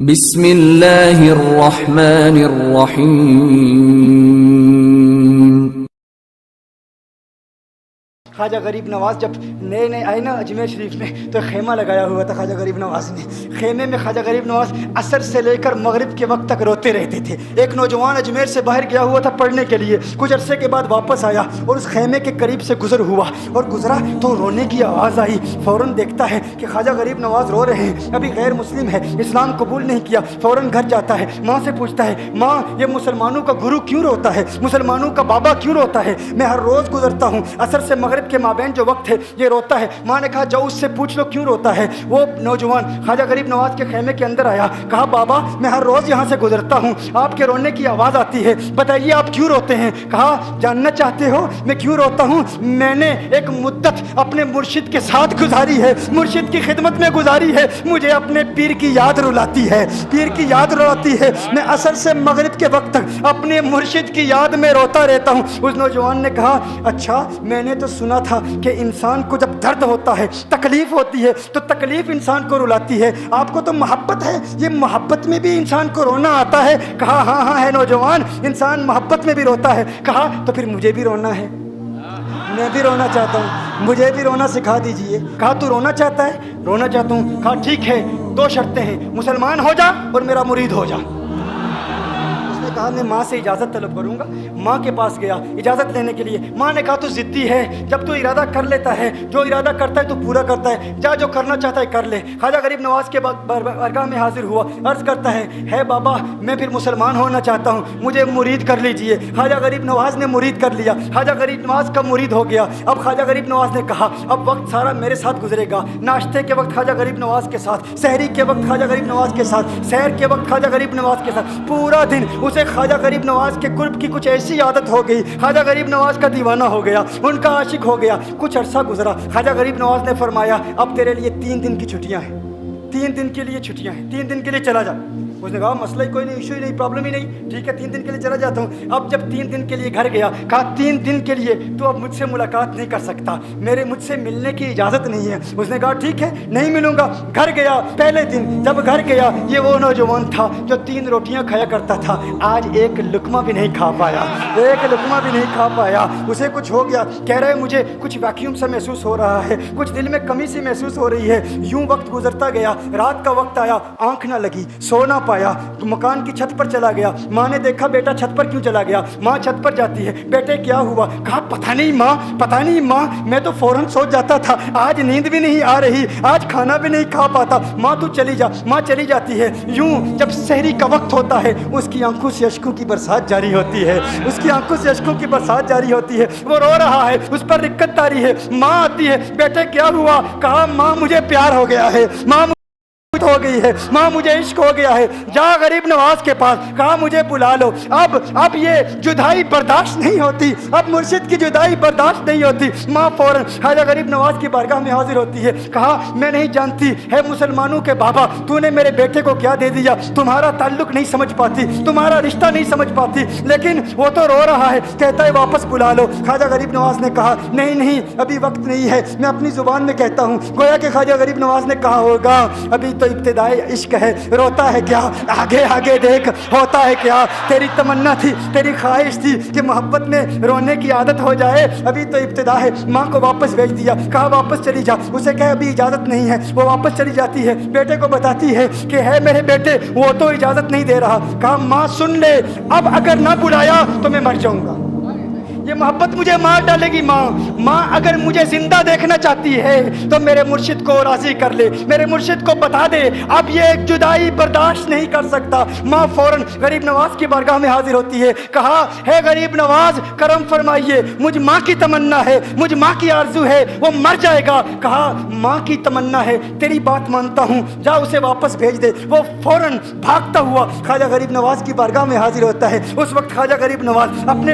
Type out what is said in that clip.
بسم اللہ الرحمن الرحیم۔ خواجہ غریب نواز جب نئے نئے آئے نا اجمیر شریف میں تو خیمہ لگایا ہوا تھا خواجہ غریب نواز نے۔ خیمے میں خواجہ غریب نواز عصر سے لے کر مغرب کے وقت تک روتے رہتے تھے۔ ایک نوجوان اجمیر سے باہر گیا ہوا تھا پڑھنے کے لیے، کچھ عرصے کے بعد واپس آیا اور اس خیمے کے قریب سے گزر ہوا اور گزرا تو رونے کی آواز آئی۔ فوراً دیکھتا ہے کہ خواجہ غریب نواز رو رہے ہیں، ابھی غیر مسلم ہے، اسلام قبول نہیں کیا۔ فوراً گھر جاتا ہے، ماں سے پوچھتا ہے، ماں یہ مسلمانوں کا گرو کیوں روتا ہے، مسلمانوں کا بابا کیوں روتا ہے؟ میں ہر روز گزرتا ہوں، عصر سے مغرب کے مابین جو وقت ہے یہ روتا ہے۔ ماں نے کہا جاؤ اس سے پوچھ لو کیوں روتا ہے۔ وہ نوجوان خواجہ غریب نواز کے خیمے کے اندر آیا، کہا بابا میں ہر روز یہاں سے گزرتا ہوں، آپ کے رونے کی آواز آتی ہے، بتائیے آپ کیوں روتے ہیں؟ کہا جاننا چاہتے ہو میں کیوں روتا ہوں؟ میں نے ایک مدت اپنے مرشد کے ساتھ گزاری ہے، مرشد کی خدمت میں گزاری ہے، مجھے اپنے پیر کی یاد رلاتی ہے، پیر کی یاد رلاتی ہے، میں عصر سے مغرب کے وقت تک اپنے مرشد کی یاد میں روتا رہتا ہوں۔ اس نوجوان نے کہا اچھا میں نے تو سنا تھا کہ انسان کو جب درد ہوتا ہے، تکلیف ہوتی ہے تو تکلیف انسان کو رلاتی ہے، آپ کو تو محبت ہے، یہ محبت میں بھی انسان کو رونا آتا ہے؟ کہا ہاں ہاں ہے نوجوان، انسان محبت میں بھی روتا ہے۔ کہا تو پھر مجھے بھی رونا ہے، میں بھی رونا چاہتا ہوں، مجھے بھی رونا سکھا دیجئے۔ کہا تو رونا چاہتا ہے؟ رونا چاہتا ہوں۔ کہا ٹھیک ہے، دو شرطیں ہیں، مسلمان ہو جا اور میرا مرید ہو جا۔ کہا میں ماں سے اجازت طلب کروں گا۔ ماں کے پاس گیا اجازت لینے کے لیے۔ ماں نے کہا تو ضدی ہے، جب تو ارادہ کر لیتا ہے، جو ارادہ کرتا ہے تو پورا کرتا ہے، جا جو کرنا چاہتا ہے کر لے۔ خواجہ غریب نواز کے بارگاہ میں حاضر ہوا، عرض کرتا ہے بابا میں پھر مسلمان ہونا چاہتا ہوں، مجھے مرید کر لیجئے۔ خواجہ غریب نواز نے مرید کر لیا، خواجہ غریب نواز کا مرید ہو گیا۔ اب خواجہ غریب نواز نے کہا اب وقت سارا میرے ساتھ گزرے گا، ناشتے کے وقت خواجہ غریب نواز کے ساتھ، سحری کے وقت خواجہ غریب نواز کے ساتھ، سحر کے وقت خواجہ غریب نواز کے ساتھ، پورا دن اسے خواجہ غریب نواز کے قرب کی کچھ ایسی عادت ہو گئی، خواجہ غریب نواز کا دیوانہ ہو گیا، ان کا عاشق ہو گیا۔ کچھ عرصہ گزرا، خواجہ غریب نواز نے فرمایا اب تیرے لیے 3 دن کی چھٹیاں ہیں، 3 دن کے لیے چھٹیاں ہیں، 3 دن کے لیے چلا جا۔ اس نے کہا مسئلہ ہی کوئی نہیں، ایشو ہی نہیں، پرابلم ہی نہیں، ٹھیک ہے 3 دن کے لیے چلا جاتا ہوں۔ اب جب 3 دن کے لیے گھر گیا، کہا 3 دن کے لیے تو اب مجھ سے ملاقات نہیں کر سکتا، مجھ سے ملنے کی اجازت نہیں ہے۔ اس نے کہا ٹھیک ہے نہیں ملوں گا۔ گھر گیا، پہلے دن جب گھر گیا یہ وہ نوجوان تھا جو 3 روٹیاں کھایا کرتا تھا، آج ایک لقمہ بھی نہیں کھا پایا، ایک لقمہ بھی نہیں کھا پایا۔ اسے کچھ ہو گیا، کہہ رہے مجھے کچھ ویکیوم سا محسوس ہو رہا ہے، کچھ دل میں کمی سی محسوس ہو رہی ہے۔ یوں وقت گزرتا گیا، رات کا وقت آیا، آنکھ نہ لگی، سو نہ پایا، مکان کی چھت پر چلا گیا۔ ماں نے دیکھا بیٹا چھت پر کیوں چلا گیا؟ ماں چھت پر جاتی ہے، بیٹے کیا ہوا؟ کہا پتہ نہیں ماں، پتہ نہیں ماں، میں تو فوراً سو جاتا تھا، آج نیند بھی نہیں آ رہی، آج کھانا بھی نہیں کھا پاتا۔ ماں تو چلی جا۔ ماں چلی جاتی ہے۔ یوں جب سحری کا وقت ہوتا ہے اس کی آنکھوں سے اشکوں کی برسات جاری ہوتی ہے، اس کی آنکھوں سے اشکوں کی برسات جاری ہوتی ہے، وہ رو رہا ہے، اس پر رکت تاری ہے۔ ماں آتی ہے، بیٹے کیا ہوا؟ کہا ماں مجھے پیار ہو گیا ہے، ماں ہو گئی ہے، ماں مجھے عشق ہو گیا ہے، جا غریب نواز کے پاس، کہا مجھے بلا لو، اب یہ جدائی برداشت نہیں ہوتی، اب مرشد کی جدائی برداشت نہیں ہوتی۔ ماں فوراً خواجہ غریب نواز کی بارگاہ میں حاضر ہوتی ہے، کہا میں نہیں جانتی ہے مسلمانوں کے بابا تو نے میرے بیٹے کو کیا دے دیا، تمہارا تعلق نہیں سمجھ پاتی، تمہارا رشتہ نہیں سمجھ پاتی، لیکن وہ تو رو رہا ہے، کہتا ہے واپس بلا لو۔ خواجہ غریب نواز نے کہا نہیں ابھی وقت نہیں ہے، میں اپنی زبان میں کہتا ہوں۔ گویا کہ خواجہ غریب نواز نے کہا ہوگا ابھی تو ابتدائی عشق ہے، روتا ہے کیا، آگے دیکھ ہوتا ہے کیا، تیری تمنا تھی، تیری خواہش تھی کہ محبت میں رونے کی عادت ہو جائے، ابھی تو ابتدا ہے۔ ماں کو واپس بھیج دیا، کہا واپس چلی جا، اسے کہا ابھی اجازت نہیں ہے، وہ واپس چلی جاتی ہے، بیٹے کو بتاتی ہے کہ ہے میرے بیٹے وہ تو اجازت نہیں دے رہا۔ کہا ماں سن لے، اب اگر نہ بلایا تو میں مر جاؤں گا، یہ محبت مجھے مار ڈالے گی۔ ماں اگر مجھے زندہ دیکھنا چاہتی ہے تو میرے مرشد کو راضی کر لے، میرے مرشد کو بتا دے اب یہ جدائی برداشت نہیں کر سکتا۔ ماں فوراً غریب نواز کی بارگاہ میں حاضر ہوتی ہے، کہا ہے غریب نواز کرم فرمائیے، مجھ ماں کی تمنا ہے، مجھ ماں کی آرزو ہے وہ مر جائے گا۔ کہا ماں کی تمنا ہے، تیری بات مانتا ہوں، جا اسے واپس بھیج دے۔ وہ فوراً بھاگتا ہوا خواجہ غریب نواز کی بارگاہ میں حاضر ہوتا ہے۔ اس وقت خواجہ غریب نواز اپنے